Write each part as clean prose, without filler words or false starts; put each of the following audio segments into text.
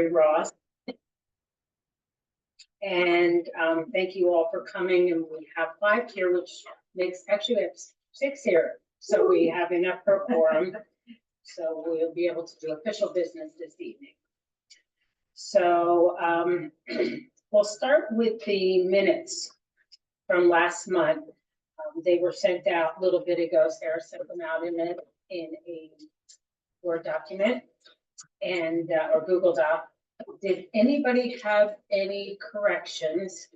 Ross. And thank you all for coming. And we have 5 here, which makes, actually we have 6 here. So we have enough for quorum. So we'll be able to do official business this evening. So we'll start with the minutes from last month. They were sent out a little bit ago. Sarah sent them out in a Word document and or Google Doc. Did anybody have any corrections?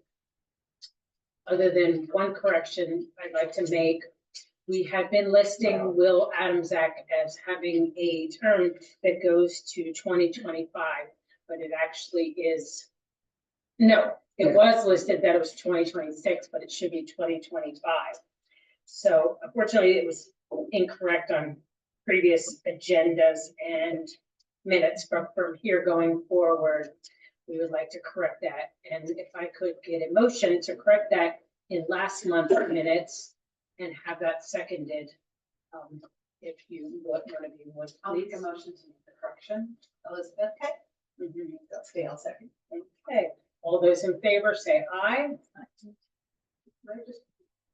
Other than one correction I'd like to make. We have been listing Will Adamczak as having a term that goes to 2025, but it actually is, no, it was listed that it was 2026, but it should be 2025. So unfortunately it was incorrect on previous agendas and minutes, from here going forward, we would like to correct that. And if I could get a motion to correct that in last month's minutes and have that seconded, if you would, one of you would. I'll make a motion to make the correction. Elizabeth? Okay. That's Gail, second. Okay, all those in favor say aye. Can I just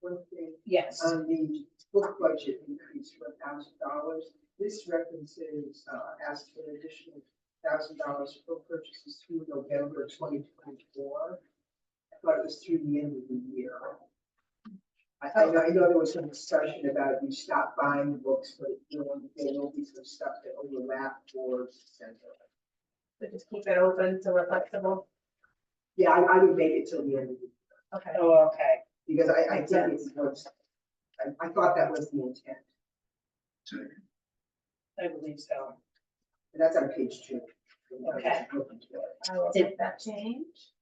one thing? Yes. On the book budget increase for $1,000, this references asked for an additional $1,000 for purchases through November 2024. I thought it was through the end of the year. I know there was some discussion about you stop buying books, but there will be some stuff that overlap for December. So just keep it open so we're flexible. Yeah, I would make it till the end of the year. Okay. Oh, okay. Because I think it was, I thought that was the intent. I believe so. And that's on page 2. Okay. I will Did- make that change.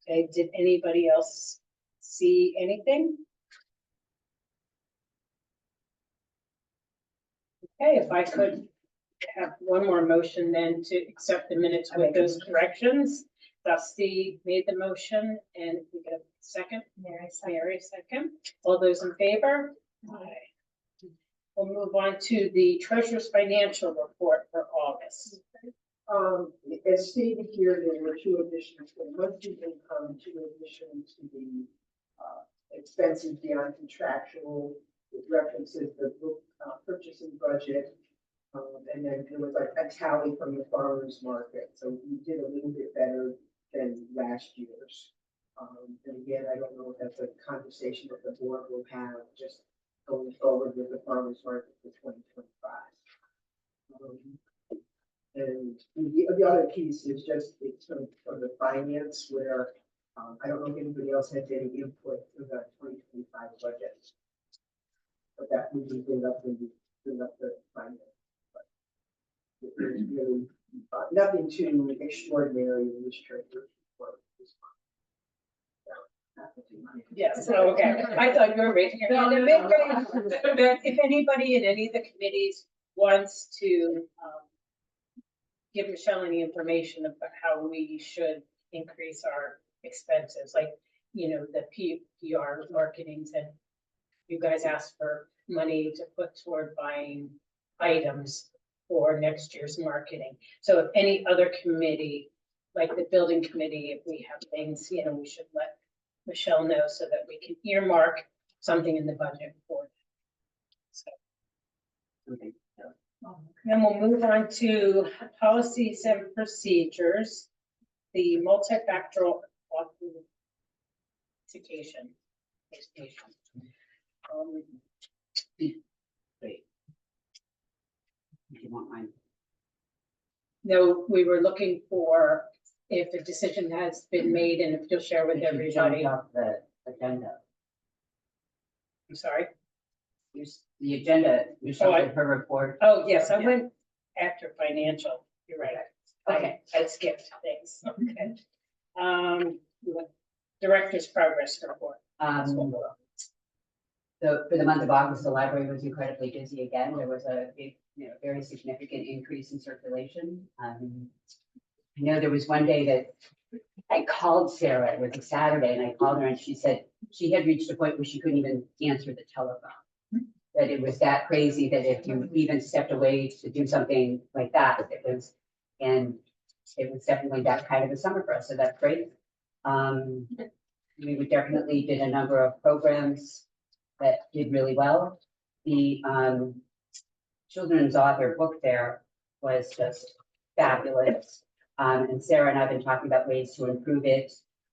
Okay, did anybody else see anything? Okay, if I could have one more motion then to accept the minutes with those corrections. Dusty made the motion, and if we get a second, Mary second. All those in favor? Aye. We'll move on to the treasurer's financial report for August. As stated here, there were 2 additions to the monthly income, 2 additions to the expenses beyond contractual. It references the book purchasing budget, and then there was like a tally from the farmers market. So we did a little bit better than last year's. And again, I don't know if that's a conversation that the board will have just going forward with the farmers market for 2025. And the other piece is just it's from the finance where I don't know if anybody else has any input in the 2025 budget. But that we can bring up when we bring up the finance. But there's really nothing too extraordinary in this treasurer's report this month. Yes, okay. I thought you were raising your hand. But if anybody in any of the committees wants to give Michelle any information about how we should increase our expenses, like, you know, the PR marketings, and you guys asked for money to put toward buying items for next year's marketing. So if any other committee, like the building committee, if we have things, you know, we should let Michelle know so that we can earmark something in the budget for it. So. Okay. Then we'll move on to policies and procedures, the multifactorial authentication. Wait. If you want mine. No, we were looking for if a decision has been made and if you'll share with everybody. Off the agenda. I'm sorry. The agenda, Michelle did her report. Oh, yes, I went after financial. You're right. Okay. I skipped things. Okay. Director's progress report. So for the month of August, the library was incredibly busy again. There was a big, very significant increase in circulation. I know there was one day that I called Sarah, it was a Saturday, and I called her and she said she had reached a point where she couldn't even answer the telephone. That it was that crazy that if you even stepped away to do something like that, it was, and it was definitely that kind of a summer for us, so that's great. We definitely did a number of programs that did really well. The children's author book fair was just fabulous. And Sarah and I have been talking about ways to improve it.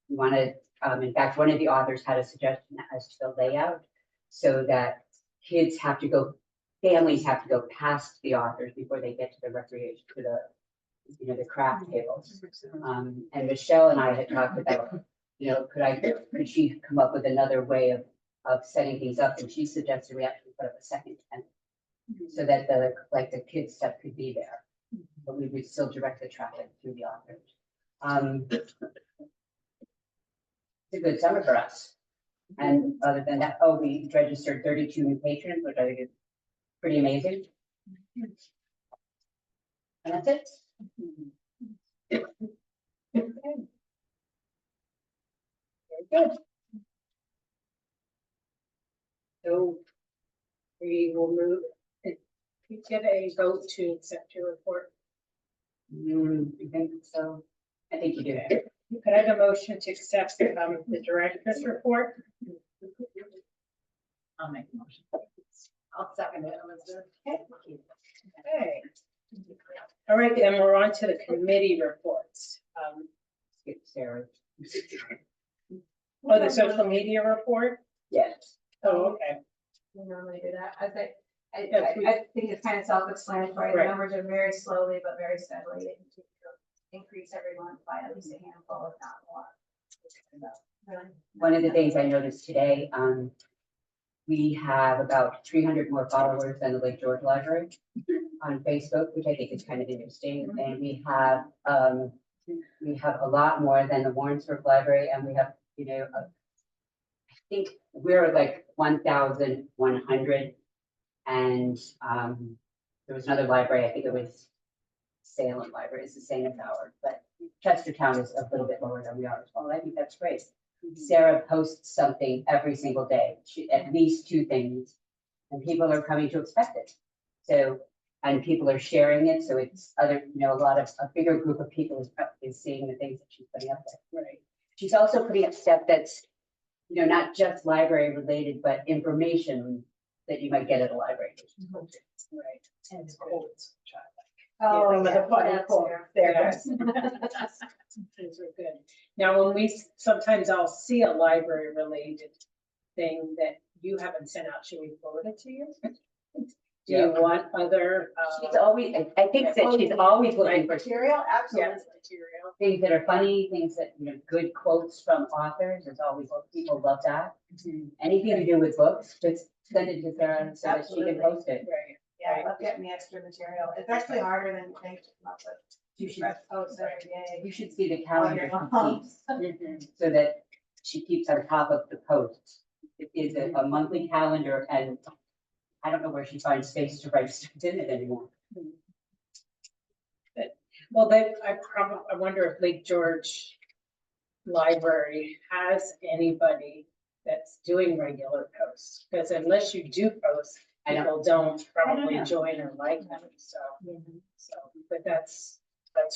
We wanted, in fact, one of the authors had a suggestion as to the layout so that kids have to go, families have to go past the authors before they get to the recreation, to the, you know, the craft tables. And Michelle and I had talked about, you know, could she come up with another way of setting things up? And she suggested we actually put up a second tent so that the kids stuff could be there, but we would still direct the traffic through the authors. It's a good summer for us. And other than that, oh, we registered 32 new patrons, which I think is pretty amazing. And that's it. Very good. So we will move, we get a vote to accept your report. I think so. I think you do. Could I have a motion to accept the director's report? I'll make a motion. I'll second it, Elizabeth. Okay. All right, then we're on to the committee reports. Skip Sarah. Oh, the social media report? Yes. Oh, okay. We normally do that. I think Yes, we- I think it's kind of self-explanatory. The Right. numbers are very slowly but very steadily. They continue to increase every month by at least a handful, if not more. Really. One of the things I noticed today, we have about 300 more followers than the Lake George Library on Facebook, which I think is kind of interesting. And we have a lot more than the Warrensburg Library, and we have, you know, I think we're like 1,100. And there was another library, I think it was Salem Library, it's the same as ours, but Chestertown is a little bit lower than we are. Well, I think that's great. Sarah posts something every single day, at least 2 things, and people are coming to expect it. So, and people are sharing it, so it's other, you know, a bigger group of people is seeing the things that she's putting up there. Right. She's also putting up stuff that's, you know, not just library related, but information that you might get at a library. Right. And it's cold. Oh, some of yeah, the funny that's quotes fair. there. Yes. Those are good. Now, when sometimes I'll see a library related thing that you haven't sent out, should we forward it to you? Do you want other? She's always, I think that she's always looking for Material, absolutely. Yes, material. things that are funny, things that, you know, good quotes from authors, is always what people love that. Anything to do with books, just send it to Sarah so that she can Absolutely. post it. Right. Yeah, I love getting the extra material. It's actually harder than you think to come up with You should, fresh posts every day. you should see the All calendar year she long. keeps, Mhm. so that she keeps on top of the posts. It is a monthly calendar, and I don't know where she finds space to write stuff in it anymore. Well, I wonder if Lake George Library has anybody that's doing regular posts, because unless you do posts, I don't- people don't I don't probably know. join or like them, so, but that's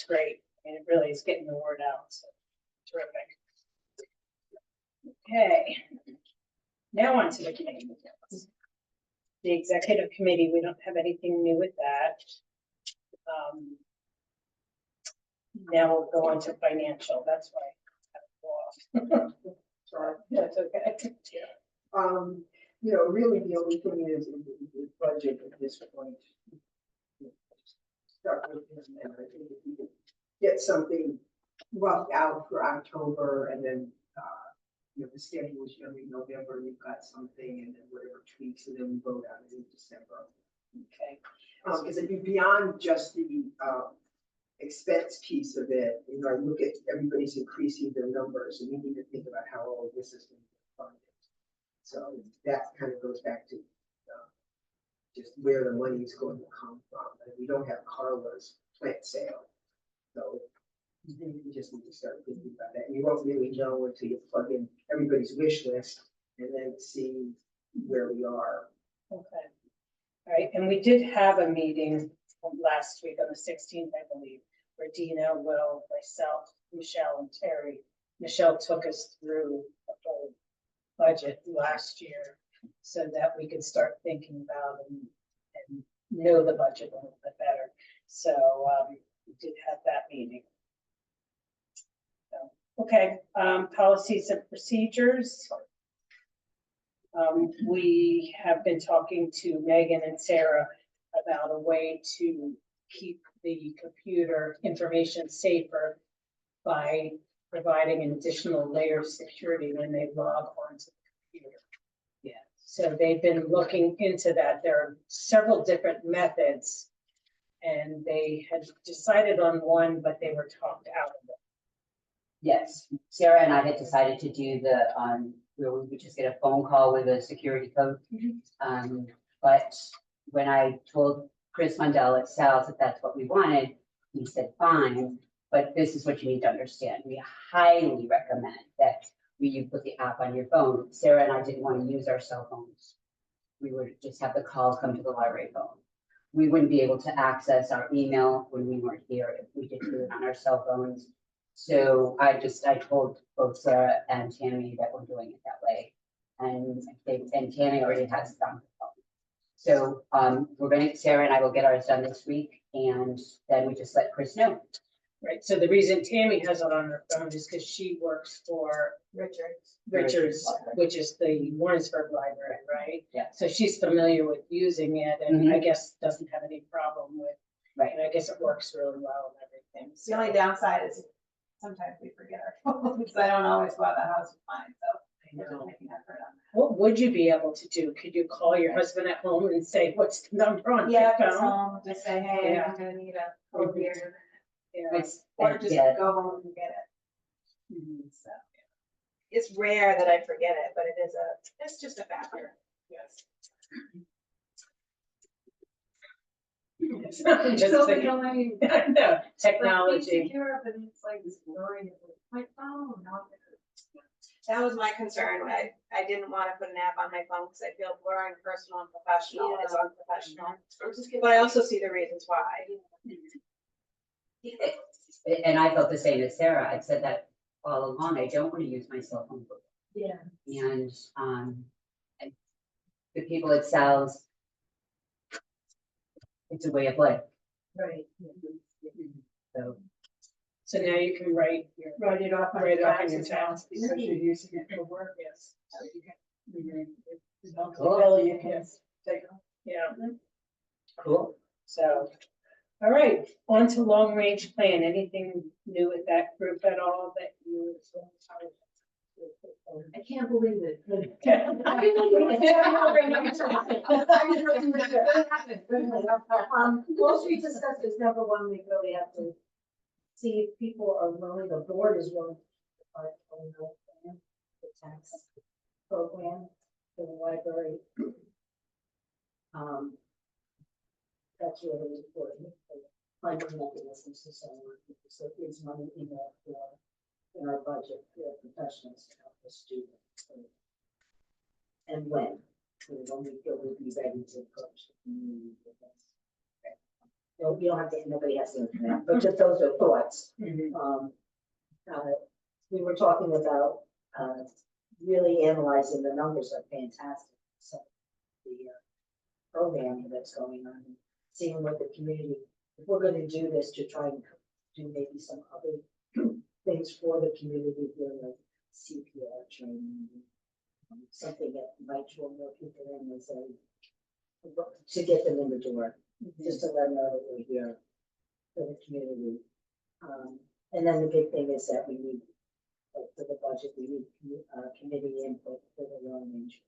great, and it really is getting the word out, so terrific. Okay, now on to the committee. The executive committee, we don't have anything new with that. Now we'll go on to financial, that's why. I cut it off. Sorry. That's okay. You know, really the only thing is the budget at this point. Start with this, and I think if we could get something roughed out for October, and then, you know, the schedule is usually November, we've got something, and then whatever tweaks, and then we vote on it in December. Okay. Because it'd be beyond just the, expense piece of it, you know, I look at everybody's increasing their numbers, and we need to think about how all of this is going to be funded. So that kind of goes back to just where the money is going to come from. And we don't have Carla's plant sale. So we just need to start thinking about that. And you won't really know until you plug in everybody's wish list and then see where we are. Okay. All right, and we did have a meeting last week on the 16th, I believe, Regina, Will, myself, Michelle and Terry. Michelle took us through the whole budget last year so that we could start thinking about and know the budget a little bit better. So we did have that meeting. So, okay, policies and procedures. We have been talking to Megan and Sarah about a way to keep the computer information safer by providing an additional layer of security when they log onto the computer. Yeah. So they've been looking into that. There are several different methods, and they had decided on one, but they were talked out of it. Yes, Sarah and I had decided to do the, where we would just get a phone call with a security code. But when I told Chris Mundell at Sal's that that's what we wanted, he said, fine, but this is what you need to understand. We highly recommend that you put the app on your phone. Sarah and I didn't want to use our cell phones. We would just have the call come to the library phone. We wouldn't be able to access our email when we weren't here if we didn't do it on our cell phones. So I told both Sarah and Tammy that we're doing it that way. And Tammy already has it on the phone. So Sarah and I will get ours done this week, and then we just let Chris know. Right, so the reason Tammy has it on her phone is because she works for Richards, which is the Warrensburg Library, right? Yeah. So she's familiar with using it, and I guess doesn't have any problem with, Right. and I guess it works really well and everything. The only downside is sometimes we forget our phones. I don't always go out the house with mine, so we're just making effort on What would you be able to do? Could you call your husband at home and say, what's the number on that. your Yeah, if it's phone? home, just say, hey, Yeah. I'm gonna need a code here. Yeah. Or just Yeah. go home and get it. Mhm. So it's rare that I forget it, but it's just a factor. Yes. Just So think- we only- No, technology. Europe, and it's like this story of my phone, not That was my concern. I didn't want to put an app on my phone because I feel blurring personal and professional is unprofessional. But I also see the reasons why. And I felt the same as Sarah. I've said that all along. I don't want to use my cell phone. Yeah. And the people at Sal's, it's a way of life. Right. So So now you can write your. Write it off on Write it your off on your taxes tax. because you're using it for work. Yes. Cool. Bill, you can take off. Yeah, cool. so, all right, on to long range plan. Anything new with that group at all that you? I can't believe it. Wall Street discussed is number one, we really have to see if people are willing, the board is willing to part on the tax program for the library. That's really important, funding mechanisms and so on, so it gives money in there for, in our budget for professionals to help us do that. And when we feel we'd be ready to approach the community with this. No, you don't have to, nobody has to, but just those are thoughts. We were talking about, really analyzing the numbers are fantastic. So the program that's going on, seeing what the community, if we're gonna do this to try and do maybe some other things for the community here, like CPR training, something that might draw more people in as to get them in the door, just to let them know that we're here for the community. And then the big thing is that we need, like, for the budget, we need committee input for the long range.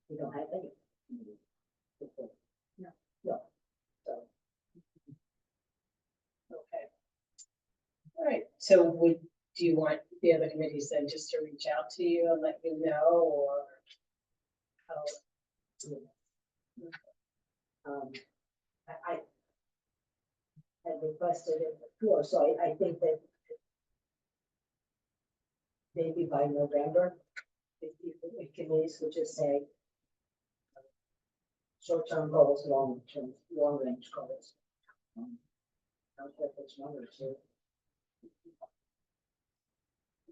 We don't have any. No. So. Okay. All right, so do you want the other committees then just to reach out to you and let you know, or? How? I had requested it before, so I think that maybe by November, if committees would just say short-term goals, long range goals. I don't care which number too.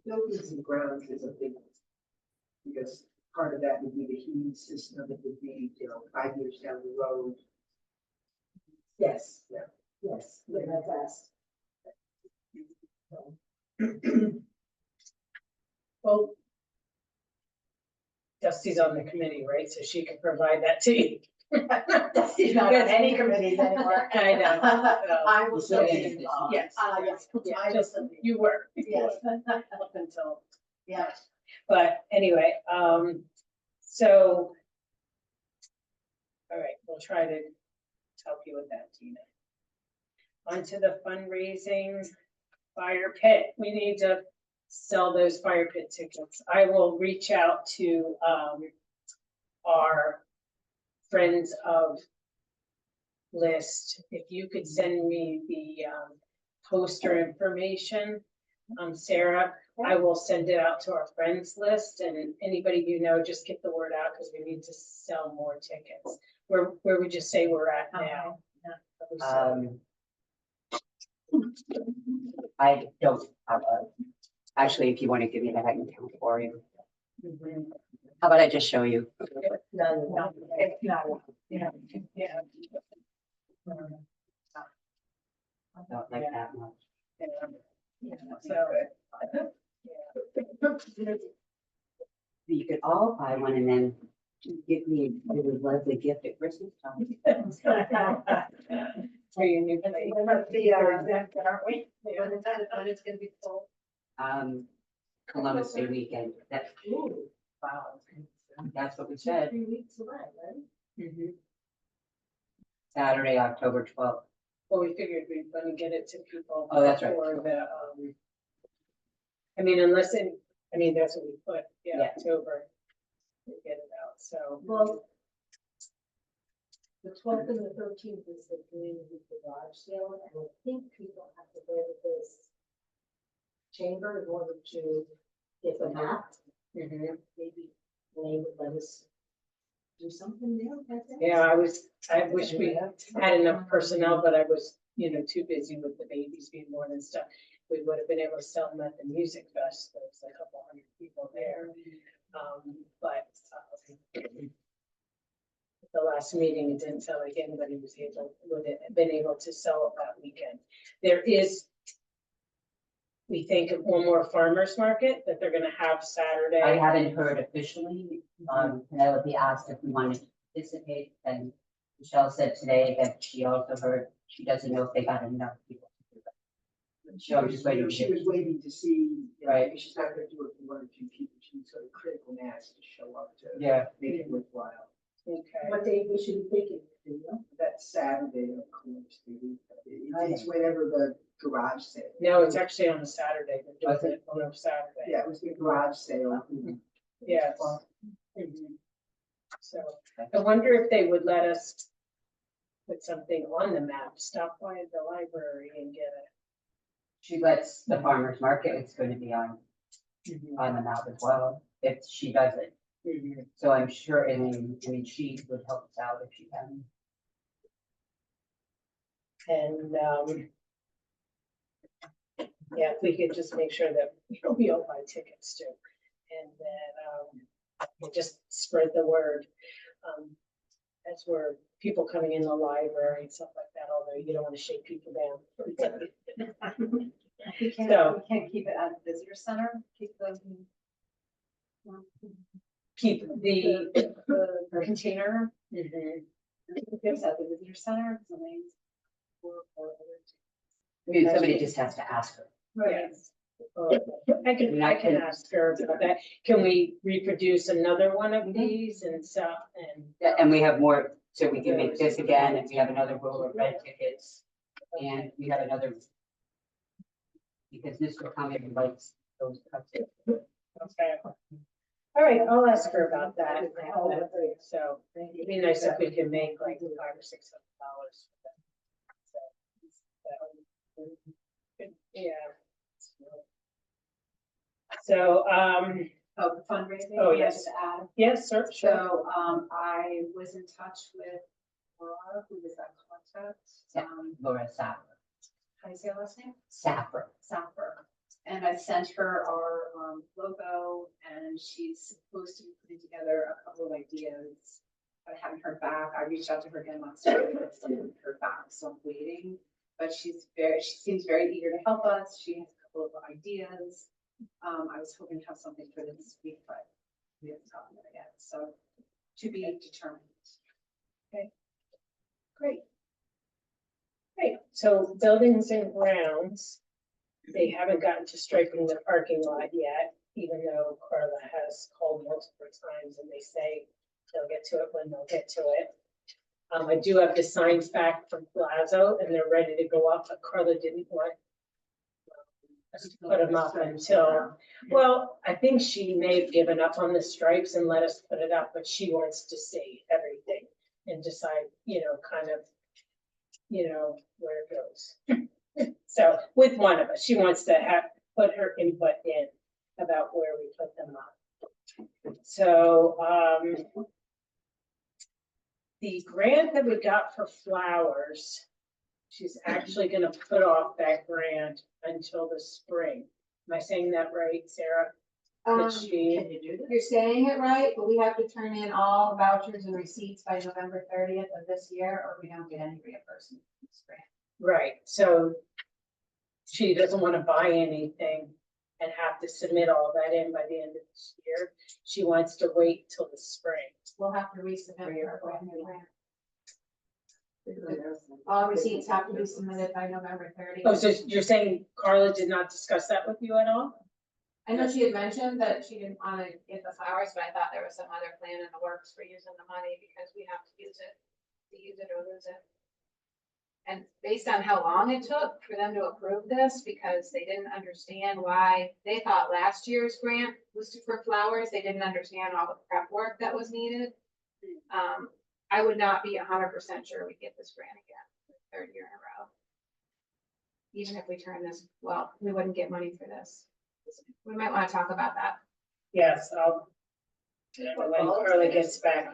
Buildings and grounds is a big one. Because part of that would be the heating system, it would be, 5 years down the road. Yes, Yeah. yes, yeah, that's asked. Well, Dusty's on the committee, right? So she can provide that to you. He's not on any committees anymore. I know. I will still be Yeah. involved. Yes. Yes. Yeah, I will just, still be. you were. Yes. Up until, Yeah. but anyway, so. All right, we'll try to help you with that, Tina. Onto the fundraising fire pit. We need to sell those fire pit tickets. I will reach out to our friends of list. If you could send me the poster information, Sarah, I will send it out to our friends list, and anybody you know, just get the word out because we need to sell more tickets. Where would you say we're at now? I don't have a, actually, if you want to give me that, I can count for you. Mhm. How about I just show you? No, it's not, yeah. Yeah. Not like that much. Yeah, so, You could all buy one and then give me a really lovely gift at Christmas time. for your new place. Aren't we? When it's gonna be full. Columbus Day weekend, that's, Wow. that's what we said, 3 weeks away, right? Mhm. Saturday, October 12th. Well, we figured we'd gonna get it to people. Oh, that's right. For the, I mean, unless it, I mean, that's what we put, yeah, Yeah. October. To get it out, so. Well, the 12th and the 13th is the community garage sale, and I think people have to go to this chamber in order to get the map. Mhm. Maybe they would let us do something there. That's it. Yeah, I wish we had enough personnel, but I was, too busy with the babies being born and stuff. We would have been able to sell them at the music fest. There was a couple hundred people there. But the last meeting, it didn't sound like anybody would have been able to sell it that weekend. There is, we think, of one more farmer's market that they're gonna have Saturday. I haven't heard officially, Penelope asked if we wanted to participate, and Michelle said today that she also heard, she doesn't know if they got enough people. She was waiting to see, Right. maybe she's not gonna do it for 1 or 2 people, she needs sort of critical mass to show up to Yeah. make it worthwhile. Okay. What day we should be thinking, do you know? That's Saturday, of course, it's whenever the garage sale. No, it's actually on a Saturday. They're Was doing it on a Saturday. Yeah, it was the garage sale. Yes. Mhm. So I wonder if they would let us put something on the map, stop by at the library and get it. She lets the farmer's market, it's going to be on the map as well, if she does it. Mhm. So I'm sure, I mean, she would help us out if she can. And, yeah, if we could just make sure that we all buy tickets too. And then, we'll just spread the word. As we're people coming in the library and stuff like that, although you don't want to shake people down. We can't, So- we can't keep it at the visitor center, keep the. Keep the. The container, Mhm. it's at the visitor center, it's only. I mean, somebody just has to ask her. Yes. I can ask her about that. Can we reproduce another one of these and stuff and? Yeah, and we have more, so we can make this again, and we have another roll of red tickets, and we have another. Because Mr. Cummings likes those cups. Okay. All right, I'll ask her about that. So it'd be nice if we can make like $500 or $600. Yeah. So, Oh, the fundraising. Oh, I yes. just add. yes, sir, sure. So, I was in touch with Laura, who was that contact. Yeah. Laura Sapp. how do you say her last name? Sapper. Sapper. And I sent her our logo, and she's supposed to be putting together a couple of ideas. I haven't heard back. I reached out to her again last week, but still haven't heard back, so I'm waiting. But she seems very eager to help us. She has a couple of ideas. I was hoping to have something for this week, but we haven't gotten there yet, so to be determined. Great. Great, so buildings and grounds, they haven't gotten to striping the parking lot yet, even though Carla has called multiple times and they say they'll get to it when they'll get to it. I do have the signs back from Plazo and they're ready to go up, but Carla didn't want us to put them up until, well, I think she may have given up on the stripes and let us put it up, but she wants to see everything and decide, kind of, where it goes. So with one of us, she wants to put her input in about where we put them up. So, the grant that we got for flowers, she's actually gonna put off that grant until the spring. Am I saying that right, Sarah? That she, Can you do that? You're saying it right, but we have to turn in all vouchers and receipts by November 30th of this year, or we don't get any reimbursement from this grant. right, so she doesn't wanna buy anything and have to submit all that in by the end of this year. She wants to wait till the spring. We'll have to resubmit for a brand new grant. All receipts have to be submitted by November 30th. Oh, so you're saying Carla did not discuss that with you at all? I know she had mentioned that she didn't want to get the flowers, but I thought there was some other plan in the works for using the money because we have to use it or lose it. And based on how long it took for them to approve this, because they didn't understand why, they thought last year's grant was for flowers, they didn't understand all the prep work that was needed. I would not be 100% sure we get this grant again, for the third year in a row. Even if we turn this, well, we wouldn't get money for this. We might want to talk about that. Yes, when Carla gets back,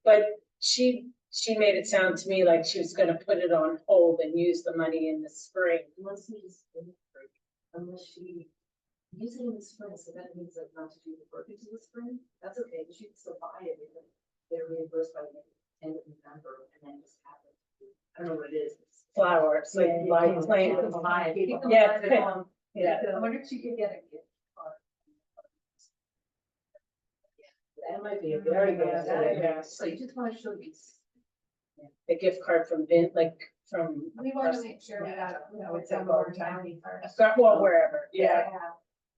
but she made it sound to me like she was gonna put it on hold and use the money in the spring. Unless she use it in the spring, so that means like not to do the work into the spring, that's okay, but she can still buy it because they're reimbursed by the end of November and then just have it. I don't know what it is. Flowers, like Yeah, live yeah, plant. keep them alive. Keep them Yeah, alive. yeah. I wonder if she could get a gift card. That might be a very good idea. Yeah. So you just want to show these. A gift card from Vin, like from, We want to make sure we got, it's some a more long county first. well, wherever, yeah.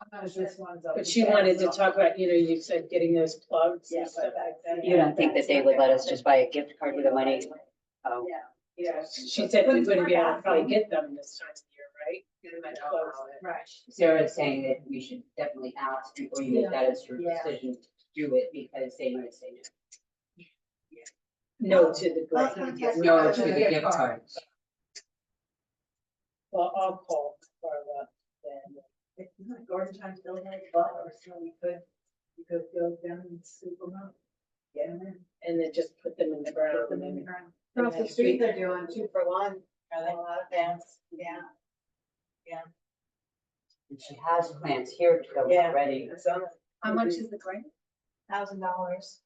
I'm not This one's. But she wanted to talk about, you said getting those plugs and stuff like that. You don't think that they would let us just buy a gift card with the money? Oh, Yeah, she said we wouldn't be able to probably get them this time of year, right? Plugs. Right. Sarah's saying that we should definitely ask before you make that as your Yeah. decision to do it, because they might say No to the grant. no. No to the gift cards. Well, I'll call Carla then. Garden time's still like flowers, so we could go down and scoop them up. Get them in. And then just put them in the ground. Put them in the ground. Across the street, they're doing 2-for-1. Are they a lot of fans? Yeah. And she has plans here to go Yeah. already. How much is the grant? $1,000.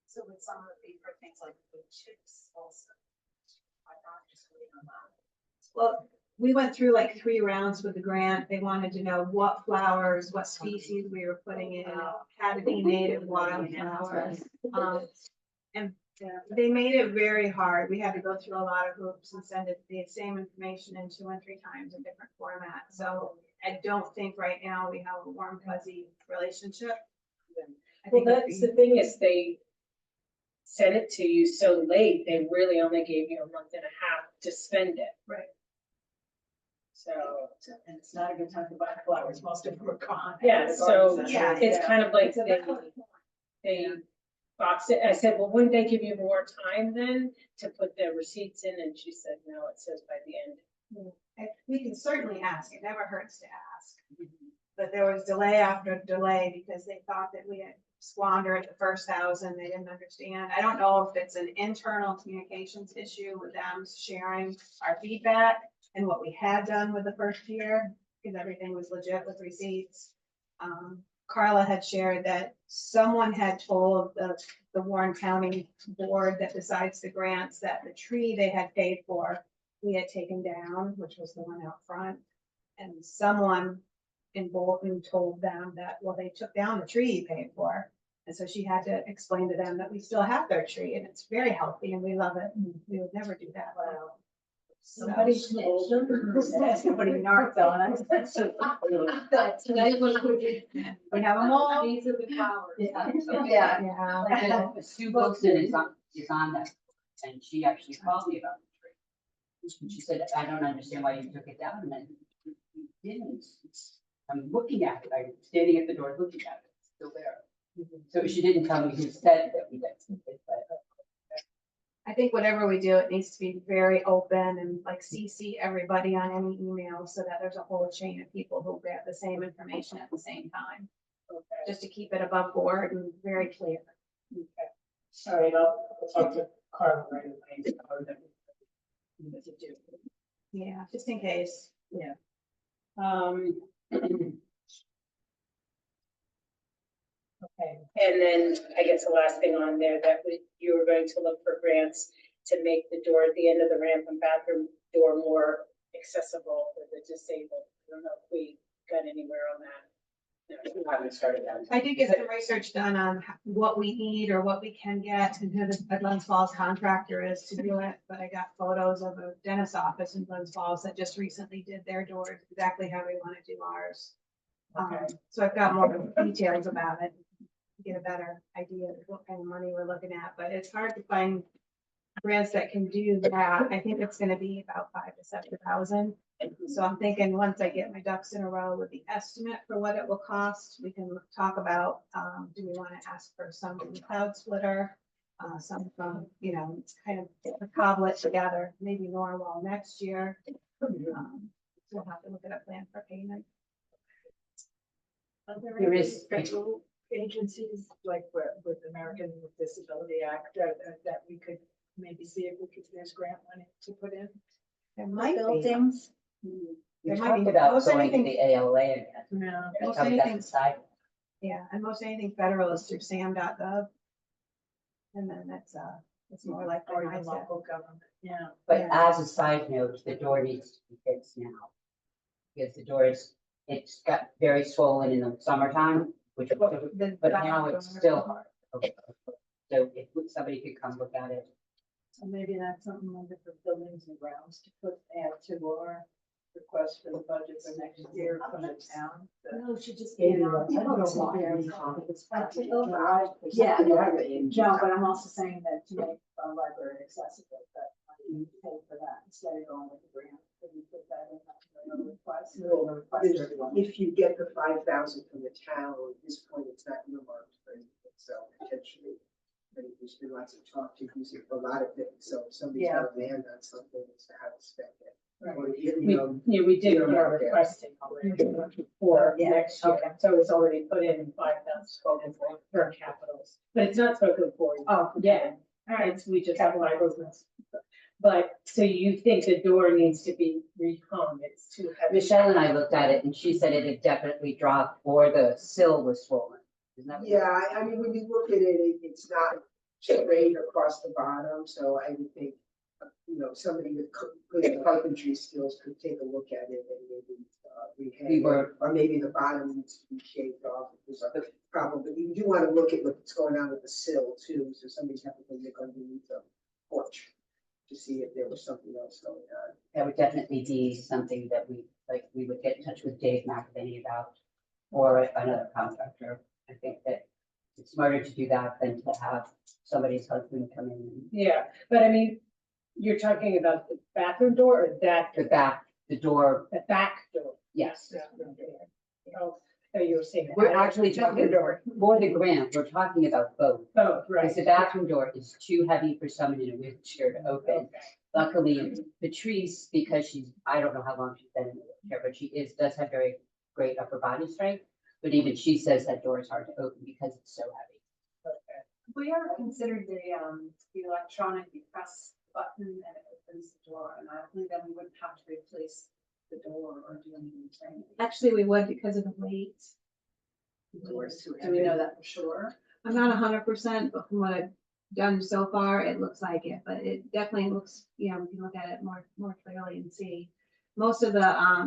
So with some of the favorite things like food chips also. I thought just waiting on that. Well, we went through like 3 rounds with the grant. They wanted to know what flowers, what species we were putting in, had to be native wildflowers. And they made it very hard. We had to go through a lot of hoops and send it the same information in 2 and 3 times in different formats. So I don't think right now we have a warm fuzzy relationship. I Well, think that's the thing is they sent it to you so late, they really only gave you a month and a half to spend it. Right. So, And it's not a good time to buy flowers, most of them are gone. yeah, so Yeah. it's kind of like It's a they valid boxed it. I said, well, wouldn't they give you more time then to put the receipts in? And she said, no, it says by the end. We can certainly ask. It never hurts to ask. But there was delay after delay because they thought that we had squandered the first 1,000. They didn't understand. I don't know if it's an internal communications issue with them sharing our feedback and what we had done with the first year, because everything was legit with receipts. Carla had shared that someone had told the Warren County Board that decides the grants that the tree they had paid for, we had taken down, which was the one out front. And someone in Bolton told them that, well, they took down the tree you paid for. And so she had to explain to them that we still have their tree and it's very healthy and we love it. And we would never do that. Wow. Somebody told them. Somebody narked on us. We have them all. These are the flowers. Yeah. Yeah. Sue Wilson is on that, and she actually called me about the tree. And she said, I don't understand why you took it down, and then you didn't. I'm looking at it, I'm standing at the door looking at it, it's still there. So she didn't tell me who said that we did it, but. I think whatever we do, it needs to be very open and like CC everybody on any email so that there's a whole chain of people who grab the same information at the same time. Okay. Just to keep it above board and very clear. Okay. All right, I'll talk to Carla right away. Tell her that we need to do. Yeah, just in case. Okay, and then I guess the last thing on there that you were going to look for grants to make the door at the end of the ramp and bathroom door more accessible for the disabled. I don't know if we got anywhere on that. No, we haven't started that. I did get some research done on what we need or what we can get and who the Glens Falls contractor is to do it. But I got photos of a dentist's office in Glens Falls that just recently did their doors exactly how we want to do ours. So I've got more details about it, get a better idea of what kind of money we're looking at, but it's hard to find grants that can do that. I think it's gonna be about 5,000 to 7,000. So I'm thinking once I get my ducks in a row with the estimate for what it will cost, we can talk about, do we want to ask for some from the cloud splitter? Some from, it's kind of cobble it together, maybe Norwell next year. We'll have to look at a plan for payment. There is- federal agencies like with American Disability Act that we could maybe see if there's grant money to put in. There might be. Buildings. We There might talked be about most going to anything- the ALA again. No. Most Talking about anything- the side. Yeah, and most anything federal is through sam.gov. And then it's more like Or the even ISAC. local government, yeah. But Yeah. as a side note, the door needs to be fixed now. Because the door it's got very swollen in the summertime, but now it's still hard. Okay. So if somebody could come look at it. So maybe that's something under the buildings and grounds to add to our request for the budget for next year from the town. No, she just gave you one. I don't know why. It's practical. Yeah. No, but I'm also saying that to make a library accessible, that you pay for that instead of going with the grant. Could you put that in the request? If you get the 5,000 from the town, at this point, it's not earmarked for anything, so potentially. There's been lots of talk to use it for a lot of things, so if somebody's got a land on something, it's to have it spent it. Or, We did put our request in already for Yeah, next year, okay. so it's already put in 5,000 spoken for capitals, but it's not spoken for. Yeah, we just have libraries. But, so you think the door needs to be rehung, it's too heavy? Michelle and I looked at it and she said it had definitely dropped or the sill was swollen. Isn't that what- Yeah, I mean, when you look at it, it's not straight across the bottom, so I would think, somebody with good carpentry skills could take a look at it and maybe We rehang were- it, or maybe the bottom needs to be shaved off if there's a problem, but you do want to look at what's going on with the sill too, so somebody's having to look underneath the porch to see if there was something else going on. That would definitely be something that we would get in touch with Dave McAvenny about or another contractor. I think that it's smarter to do that than to have somebody's husband come in Yeah, but I mean, you're talking about the bathroom door or that, and the door, the back door? yes. Oh, so you were saying. We're actually talking door. for the grant, we're talking about both. Oh, right. Because the bathroom door is too heavy for someone in a wheelchair to open. Okay. Luckily, Patrice, because I don't know how long she's been in the wheelchair, but she does have very great upper body strength. But even she says that door is hard to open because it's so heavy. We ever considered the electronic, you press button and it opens the door automatically, then we wouldn't have to replace the door or do anything training. Actually, we would because of the weight. Doors to it. Do we know that for sure? I'm not 100%, but from what I've done so far, it looks like it, but it definitely looks, you know, we can look at it more clearly and see. Most of the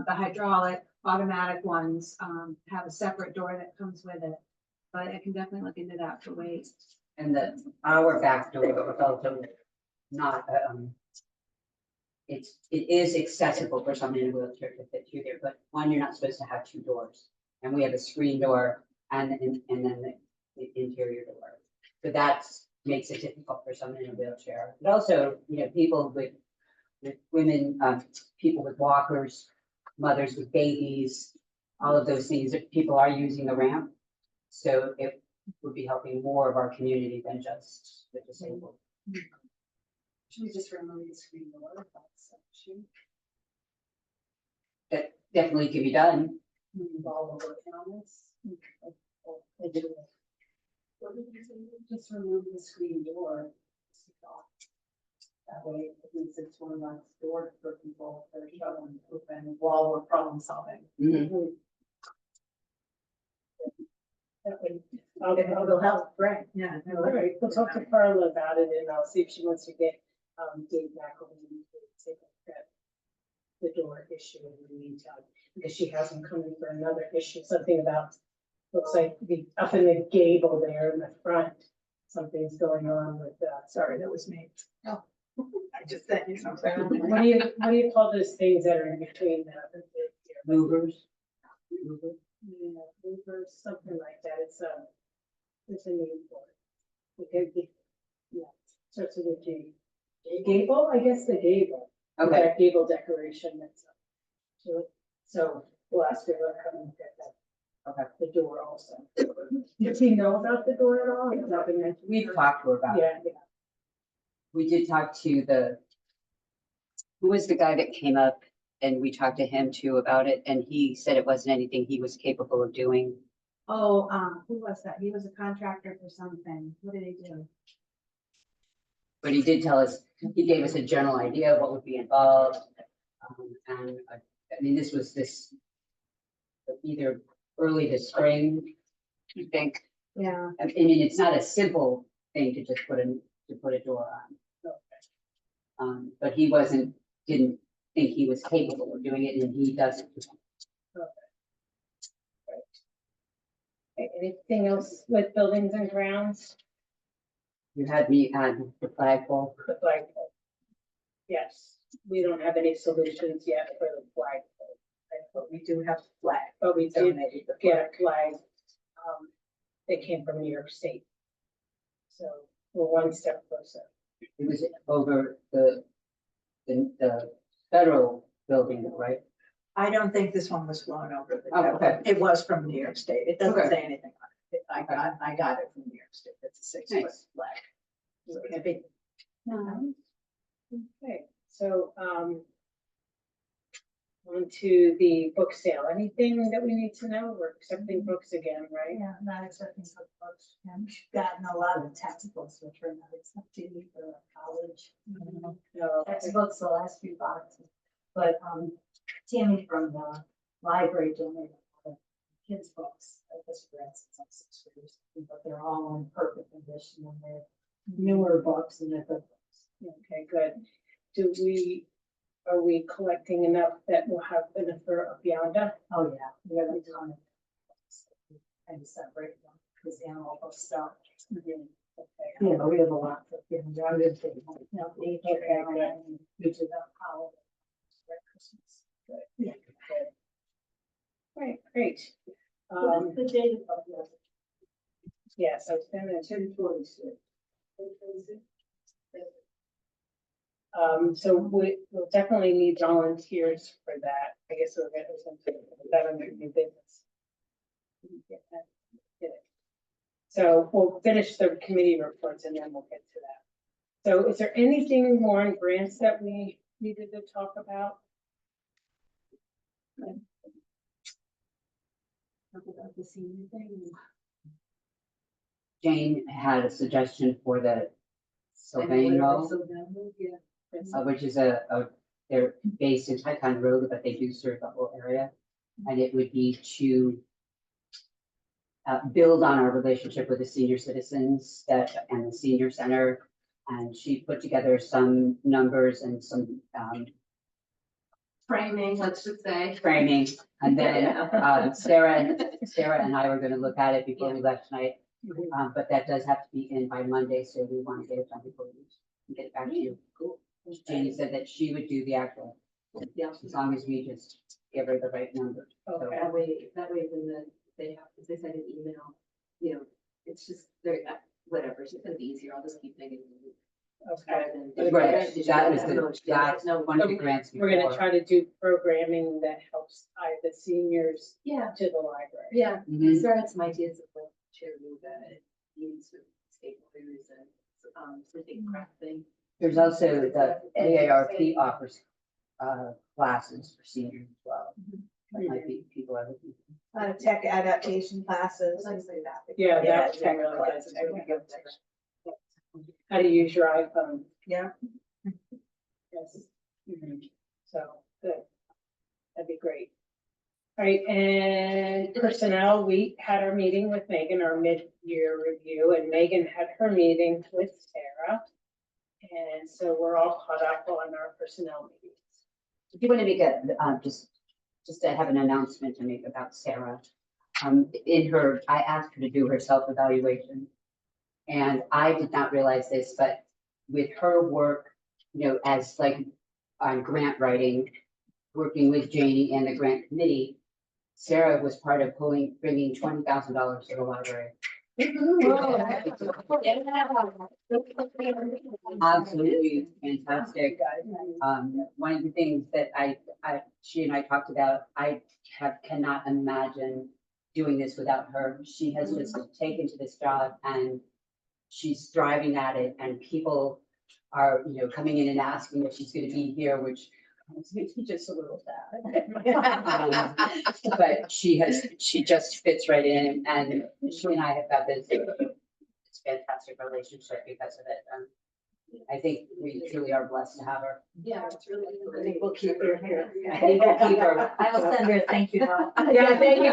hydraulic automatic ones, have a separate door that comes with it, but I can definitely look into that for weight. And our back door was also not, it is accessible for someone in a wheelchair to fit through there, but one, you're not supposed to have two doors. And we have a screen door and then the interior door. So that makes it difficult for someone in a wheelchair. But also, you know, people with women, people with walkers, mothers with babies, all of those things, if people are using the ramp. So it would be helping more of our community than just the disabled. Should we just remove the screen door? If that's an issue? That definitely can be done. While we're working on this? What did you say? Just remove the screen door. That way, at least it's one less door for people that are struggling to open while we're problem solving. Mhm. That would, it'll help, right? Yeah. All right, we'll talk to Carla about it and I'll see if she wants to get, Dave back on to take a look at the door issue in the meantime, because she hasn't come in for another issue, something about, looks like up in the gable there in the front, something's going on with that. Sorry, that was me. Oh. I just said you something. What do you call those things that are in between the Movers. yeah, movers, something like that, it's a name for it. It could be, yeah, starts with a G. Gable, I guess the gable. Okay. That gable decoration that's up to it. So we'll ask her to come and get that. Okay. The door also. Does he know about the door at all? It's not been mentioned. We've talked to her about it. Yeah, We did talk to who was the guy that came up and we talked to him too about it. And he said it wasn't anything he was capable of doing. Oh, who was that? He was a contractor for something. What did he do? But he did tell us, he gave us a general idea of what would be involved. And I mean, this was either early this spring, I think. Yeah. I mean, it's not a simple thing to just put a door on. But he didn't think he was capable of doing it, and he doesn't. okay. Anything else with buildings and grounds? You had me add the flagpole. The flagpole. Yes, we don't have any solutions yet for the flagpole, but we do have flag, but we did get a flag. They came from New York State. So we're one step closer. It was over the federal building, right? I don't think this one was flown over the Oh, top. okay. It was from New York State. It doesn't Okay. say anything on it. I got it from New York State. It's a 6-foot Nice. flag. So it's a big. Okay, so, on to the book sale. Anything that we need to know? We're accepting books again, right? Yeah, not accepting books. And we've gotten a lot of textbooks, which we're not accepting for college. No, Textbooks, the last few boxes. But, Tammy from the library donated all the kids' books, I guess for instance, like 6 years, but they're all in perfect condition and they're newer books and they're good books. okay, good. Are we collecting enough that will have enough for Beyonda? Oh, yeah, we have a ton of books. And separate them, because the animal book stuff. Yeah, but we have a lot for giving young kids. Which is up holiday. Christmas. Yeah. Right, great. What's the date of that? Yeah, so it's been a 10/26. So we'll definitely need volunteers for that. I guess we'll get something that under new business. Get it. So we'll finish the committee reports and then we'll get to that. So is there anything more on grants that we needed to talk about? About the senior thing. Jane had a suggestion for the Sylvano. Yeah. which is they're based in Tycon Road, but they do serve the whole area. And it would be to build on our relationship with the senior citizens and the senior center. And she put together some numbers and some Framing, let's just say. framing. And then Sarah and I were going to look at it before we left tonight. But that does have to be in by Monday, so we want to get it done before we get it back to you. Cool. Janie said that she would do the actual, as long as we just give her the right number. Okay. That way then they have, if they send an email, you know, it's just, they're, whatever, it's just gonna be easier, I'll just keep thinking. Okay. Right, that's one of the grants We're gonna before. try to do programming that helps tie the seniors Yeah, to the library. yeah, Mhm. Sarah had some ideas of like charity that needs with stakeholders and something crafting. There's also the AARP offers classes for seniors as well. That might be people are looking for. Tech adaptation classes, Things like that. Yeah, Yeah, that's tech really classes, good. How to use your iPhone. Yeah. Yes. So, good. That'd be great. All right, and personnel, we had our meeting with Megan, our mid-year review, and Megan had her meeting with Sarah. And so we're all caught up on our personnel meetings. If you want to make just to have an announcement to make about Sarah. I asked her to do her self-evaluation. And I did not realize this, but with her work, as like on grant writing, working with Janie and the grant committee, Sarah was part of bringing $20,000 to the library. Absolutely fantastic. One of the things that she and I talked about, cannot imagine doing this without her. She has just taken to this job and she's thriving at it, and people are, coming in and asking if she's going to be here, which makes me just a little sad. But she just fits right in, and she and I have got this fantastic relationship because of it. I think we truly are blessed to have her. Yeah, it's really. I think we'll keep her here. I think we'll keep her. I'll send her a thank you note. Yeah, thank you.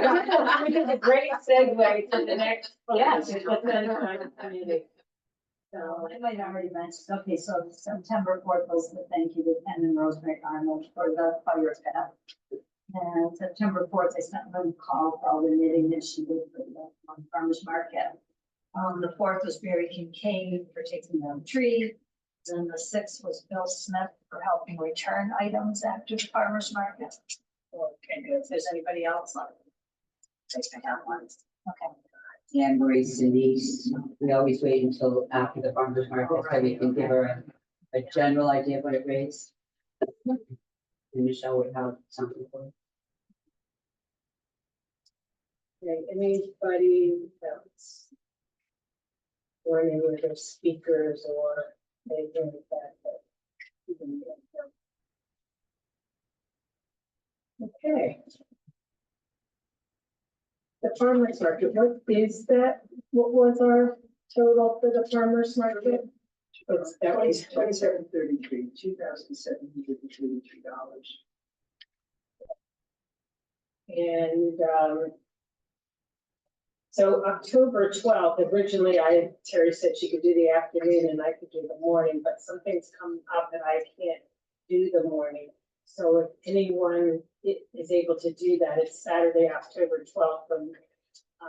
Which is a great segue to the next. Yes. Community. So I might have already mentioned, okay, so September 4th was the thank you to Ken and Rosemary Arnold for the fire path. And September 4th, I sent them a call for all the knitting that she did for the farmer's market. The 4th was Mary Kincaid for taking down the tree. Then the 6th was Bill Smith for helping return items after the farmer's market. Okay, if there's anybody else, I have one. Okay. Anne Marie's Denise, we always wait until after the farmer's market so we can give her a general idea of what it raised. And Michelle would have something for it. Okay, anybody else? Or any other speakers or anything like that you can get from? Okay. The farmer's market, what is that? What was our total for the farmer's market? That was $27.33, $2,733. And so October 12th, originally Terry said she could do the afternoon and I could do the morning, but something's come up and I can't do the morning. So if anyone is able to do that, it's Saturday, October 12th from, I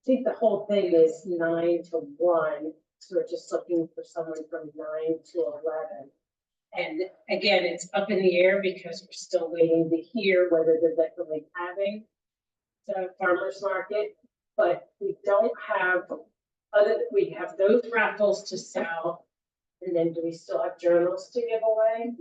think the whole thing is 9 to 1. So we're just looking for someone from 9 to 11. And again, it's up in the air because we're still waiting to hear whether they're definitely having the farmer's market, but we don't have we have those raffles to sell. And then do we still have journals to give away?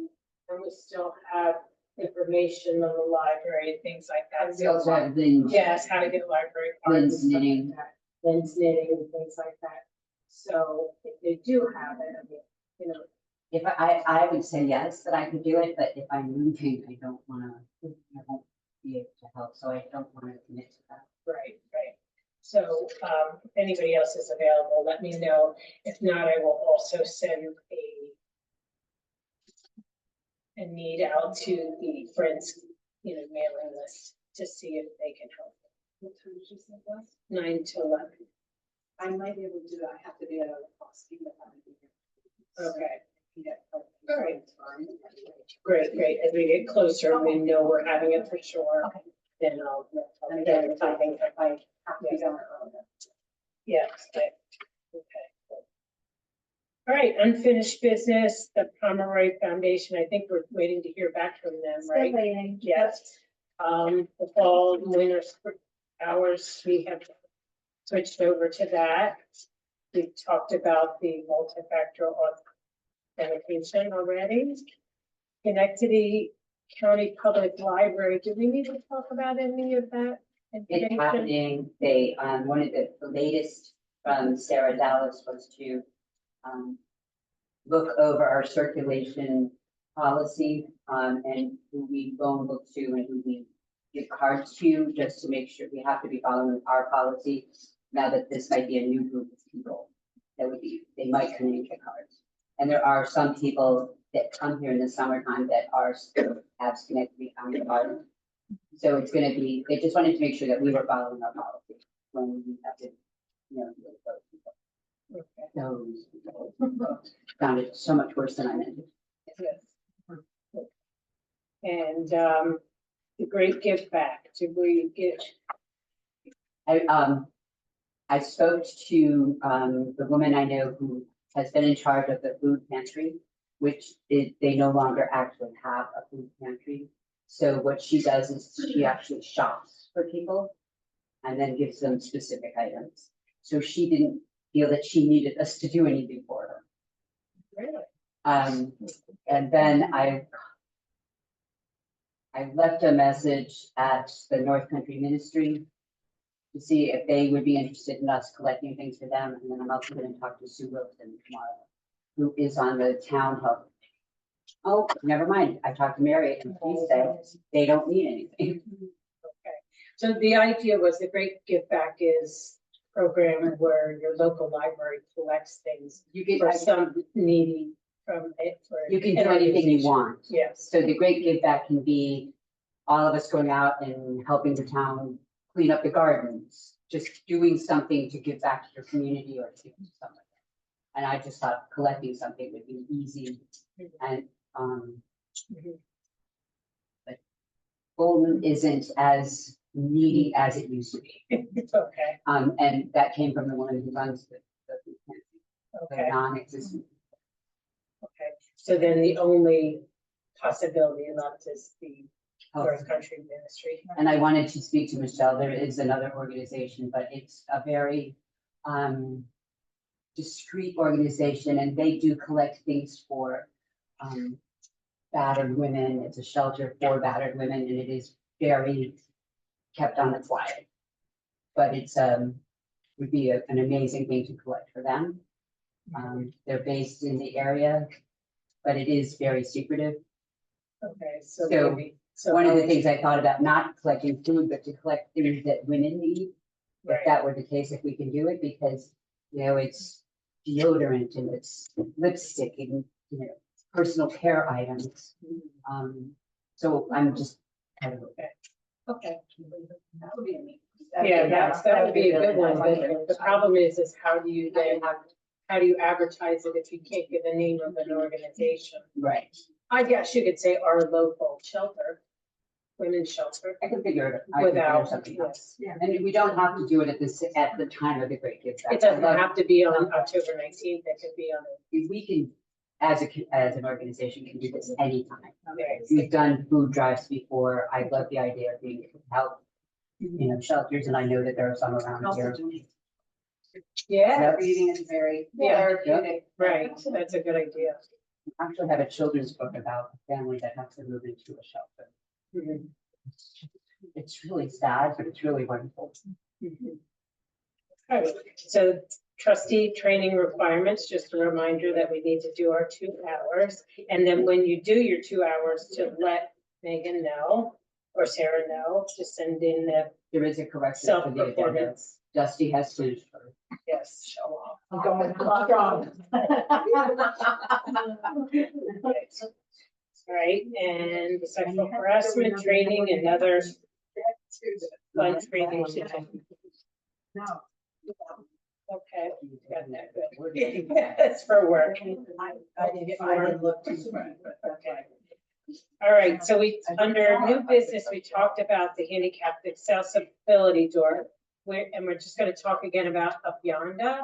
And we still have information on the library, things like that. We also have Lynn's, Yes, how to get library cards. Lynn's and stuff like knitting. that. Lynn's knitting and things like that. So if they do have it, I mean, If I would say yes, that I could do it, but if I'm moving, I won't be able to help, so I don't want to commit to that. right. So if anybody else is available, let me know. If not, I will also send a a need out to the Friends, mailing list to see if they can help. What time did you say it was? 9 to 11. I might be able to do that. I have to be at a hospital. Okay. Yeah. All right. Great. As we get closer, we know we're having it for sure. Okay. Then I'll. And again, if I think if I have to be done earlier. Yes. Okay. All right, unfinished business, the Pomeroy Foundation, I think we're waiting to hear back from them, Still right? waiting. Yes. The fall, winter hours, we have switched over to that. We talked about the multifactorial authentication already. Schenectady County Public Library, do we need to talk about any of that It's information? happening. They, one of the latest from Sarah Dallas was to look over our circulation policy, and who we phone book to and who we give cards to, just to make sure we have to be following our policy. Now that this might be a new group of people, they might come in and get cards. And there are some people that come here in the summertime that have Schenectady County cards. So it's gonna be, they just wanted to make sure that we were following our policy when we have to, deal with those people. Those people sounded so much worse than I meant it. Yes. And the great give back, did we get? I spoke to the woman I know who has been in charge of the food pantry, which they no longer actually have a food pantry. So what she does is she actually shops for people and then gives them specific items. So she didn't feel that she needed us to do anything for her. Really? And then I left a message at the North Country Ministry to see if they would be interested in us collecting things for them. And then I'm also going to talk to Sue Wilson tomorrow, who is on the town health. Oh, never mind. I talked to Mary and she said they don't need anything. Okay, so the idea was the Great Give Back is a program where your local library collects things You can, for some needy from it. For you can an do anything you organization. want. Yes, So the Great Give Back can be all of us going out and helping the town clean up the gardens, just doing something to give back to your community or to do something like that. And I just thought collecting something would be easy and, but Bolton isn't as needy as it used to be. it's okay, And that came from the woman who runs the food pantry, okay, the non-existent. okay. So then the only possibility left is the health. North Country Ministry. And I wanted to speak to Michelle. There is another organization, but it's a very discreet organization, and they do collect things for battered women. It's a shelter for battered women, and it is very kept on the quiet. But it's would be an amazing thing to collect for them. They're based in the area, but it is very secretive. Okay, so So, maybe, One of the things I thought about, not collecting food, but to collect things that women need. Right. If that were the case, if we can do it, because, it's deodorant and it's lipstick and, personal care items. So I'm just kind of, okay. That would be a neat. Yeah, that would be a good one, but the problem is how do you then, how do you advertise it if you can't give the name of an organization? right. I guess you could say our local shelter, women's shelter, I can figure it, I can figure without, something out. yes. And we don't have to do it at the time of the Great Give Back. It doesn't have to be on October 19th, it could be on We can, as an organization, can do this anytime. Okay. We've done food drives before. I love the idea of being able to help, shelters, and I know that there are some around Also here. doing Yeah, reading is very Yeah. therapeutic. right, that's a good idea. I actually have a children's book about a family that has to move into a shelter. Mhm. It's really sad, but it's really wonderful. All right, so trustee training requirements, just a reminder that we need to do our 2 hours. And then when you do your 2 hours, to let Megan know or Sarah know, to send in the There is a correction for the agenda. self-performance. Dusty has finished her. Yes, show off. I'm going strong. All right, and the sexual harassment training and other fun training. No. Okay, got that good. That's for work. I didn't look too bad. Okay. All right, so under new business, we talked about the handicapped accessibility door. And we're just gonna talk again about Up Yonder.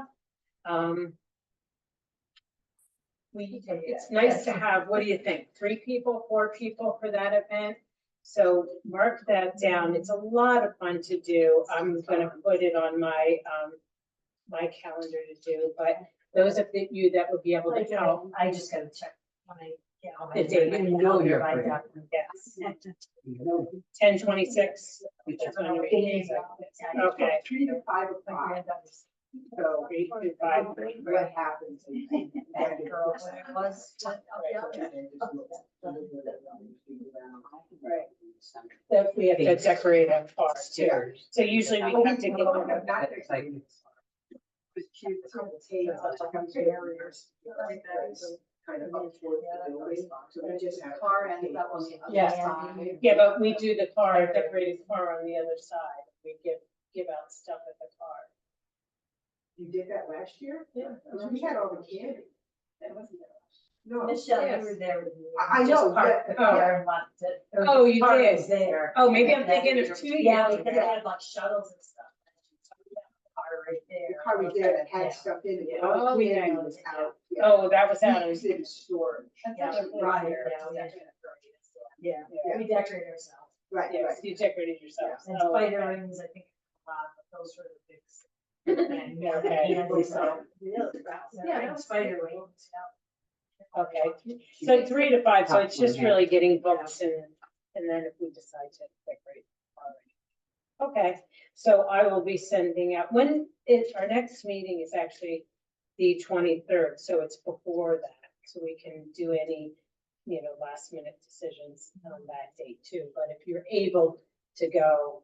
It's nice to have, what do you think, 3 people, 4 people for that event? So mark that down. It's a lot of fun to do. I'm gonna put it on my, my calendar to do, but those of you that would be able to help. I just gotta check when I get home. The date. You know you're By free. document. Yes, You know, 10:26. Okay. 3 to 5 o'clock. So 3 to 5. what happens? That girl, when it was. Right. That we have to decorate our cars too. Stairs. So usually we have to give them. It's like, With cute little tables, like on barriers. Kind of up toward the building. So we just have. Car ends up on the other Yeah. side. Yeah, but we do the car, decorated car on the other side. We give out stuff at the car. You did that last year? Yeah. We had all the candy. That wasn't there. No. Michelle, Yes. you were there with me. I We know, just parked the yeah. car and walked it. Oh, you Car did? was there. Oh, maybe I'm thinking of 2 years. Yeah, because they ago. had like shuttles and stuff. Car right there. The car was there that Yeah. had stuff in it. Oh, All the yeah. candy was out. Yeah. Oh, that was out. We used it in storage. Yeah, right, yeah, Yeah. we decorated ourselves. Right, Yes, right. you decorated yourselves. And Oh, spider rings, I think, a lot, but those were the big. And more than Okay. candy, so. Yeah, Yeah. spider rings, Okay, so 3 to 5, so it's just really getting books and then if we decide to decorate. Okay, so I will be sending out, when is, our next meeting is actually the 23rd, so it's before that. So we can do any, last minute decisions on that date too. But if you're able to go,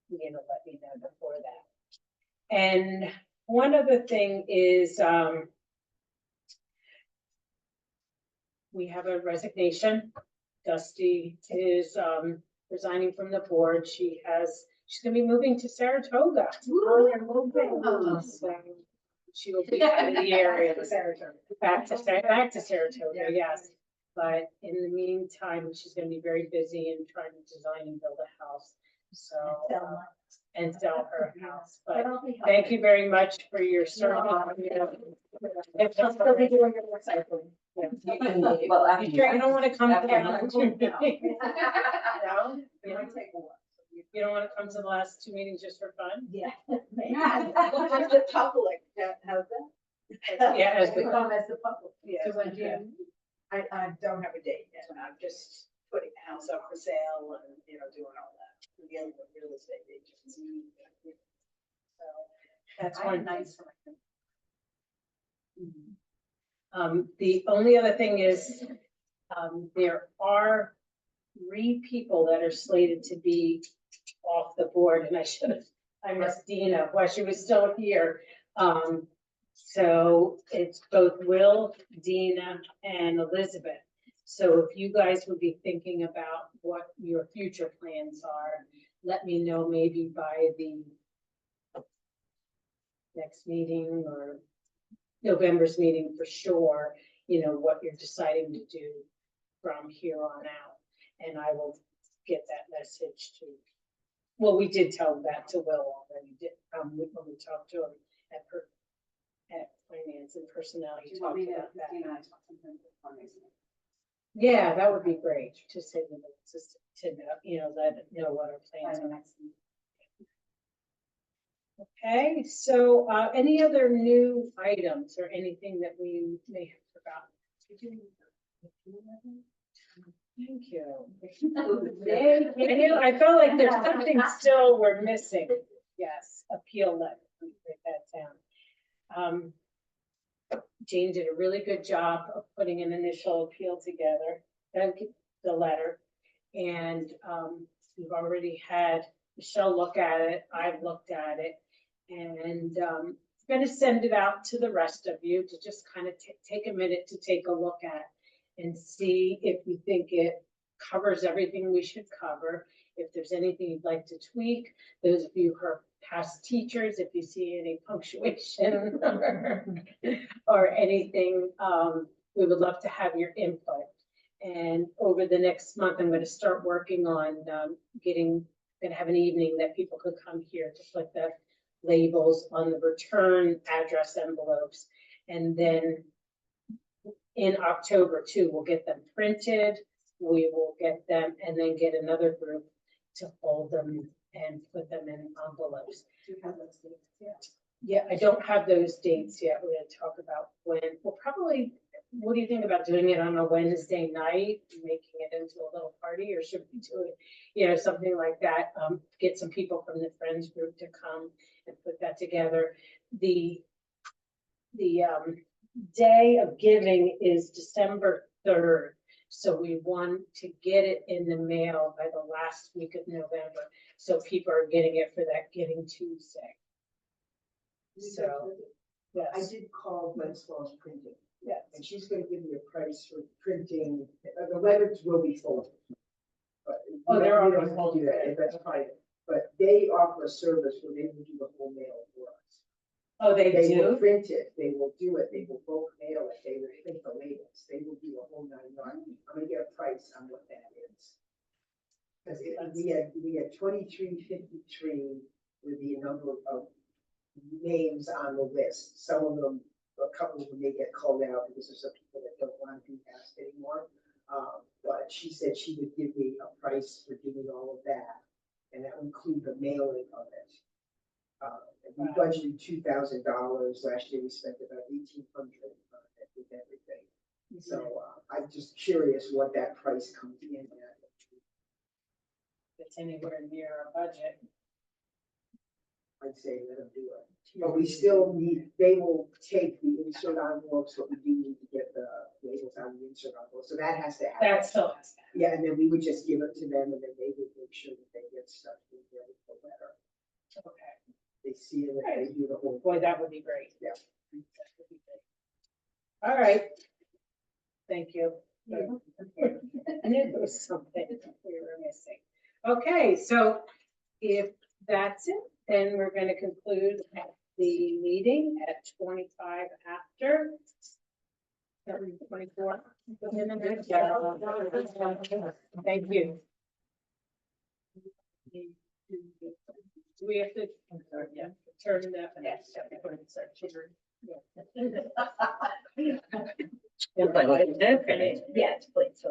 let me know before that. And one other thing is, we have a resignation. Dusty is resigning from the board. She's gonna be moving to Saratoga. So she will be out of the area. Back to Saratoga, yes. But in the meantime, she's gonna be very busy and trying to design and build a house. So, and sell her house. But thank you very much for your service. If you'll still be doing your recycling. well, after You sure you don't want to come to the After last you- 2 meetings? No? It might take a while. You don't want to come to the last 2 meetings just for fun? Yeah. The public, how's that? Yeah, as we come as the public. Yeah. So when do you- I don't have a date yet. I'm just putting the house up for sale and, doing all that. Dealing with real estate agents. So that's I have one. nights for my. The only other thing is, there are 3 people that are slated to be off the board, and I missed Dina while she was still here. So it's both Will, Dina, and Elizabeth. So if you guys would be thinking about what your future plans are, let me know maybe by the next meeting or November's meeting for sure, what you're deciding to do from here on out. And I will get that message to, well, we did tell that to Will already, when we talked to him at finance and personnel. Do He you want talked me to, about that. talk something before my meeting? Yeah, that would be great, to say that, just to, let it know what our plans By the are. next meeting. Okay, so, any other new items or anything that we may have forgotten? Thank you. I felt like there's something still we're missing. Yes, appeal letter, let me write that down. Jane did a really good job of putting an initial appeal together, the letter. And, we've already had Michelle look at it, I've looked at it. And I'm going to send it out to the rest of you to just kind of take a minute to take a look at. and see if you think it covers everything we should cover. If there's anything you'd like to tweak, those of you who are past teachers, if you see any punctuation or anything, we would love to have your input. And over the next month, I'm going to start working on gonna have an evening that people could come here to put the labels on the return address envelopes. And then in October too, we'll get them printed, we will get them, and then get another group to fold them and put them in envelopes. Do you have those dates? Yeah. Yeah, I don't have those dates yet. We're gonna talk about when, well, probably, what do you think about doing it on a Wednesday night, making it into a little party, or should we do it, you know, something like that? Get some people from the Friends group to come and put that together. The day of giving is December 3rd. So we want to get it in the mail by the last week of November. So people are getting it for that Giving Tuesday. So, I yes. did call Glen Swall's Printing, Yeah. and she's gonna give me a price for printing, the letters will be folded. But Oh, they're we already don't have to folded, do that, right? That's private, but they offer a service where they will do the whole mail for us. Oh, they They will do? print it, they will do it, they will bulk mail it, they will print the labels, they will do a whole 9 yards. I'm gonna get a price on what that is. Cause we had 2353 with the number of names on the list. Some of them, a couple of them may get called out because there's some people that don't want to be asked anymore. But she said she would give me a price for doing all of that, and that would include the mailing of it. And we budgeted $2,000. Last year we spent about $1,800 on it with everything. So I'm just curious what that price comes in at. If it's anywhere near our budget. I'd say let them do it. But we still need, they will take the insert envelopes, but we do need to get the labels on the insert envelope. So that has to happen. That still has to. Yeah, and then we would just give it to them and then they would make sure that they get stuff in ready for letter. Okay. They see it, and they do the whole. Boy, that would be great. Yeah. That would be great. All right. Thank you. I knew there was something we were missing. Okay, so if that's it, then we're going to conclude the meeting at 25 after. 24. Thank you. Do we have to, yeah, turn that? Yes. Yes, please.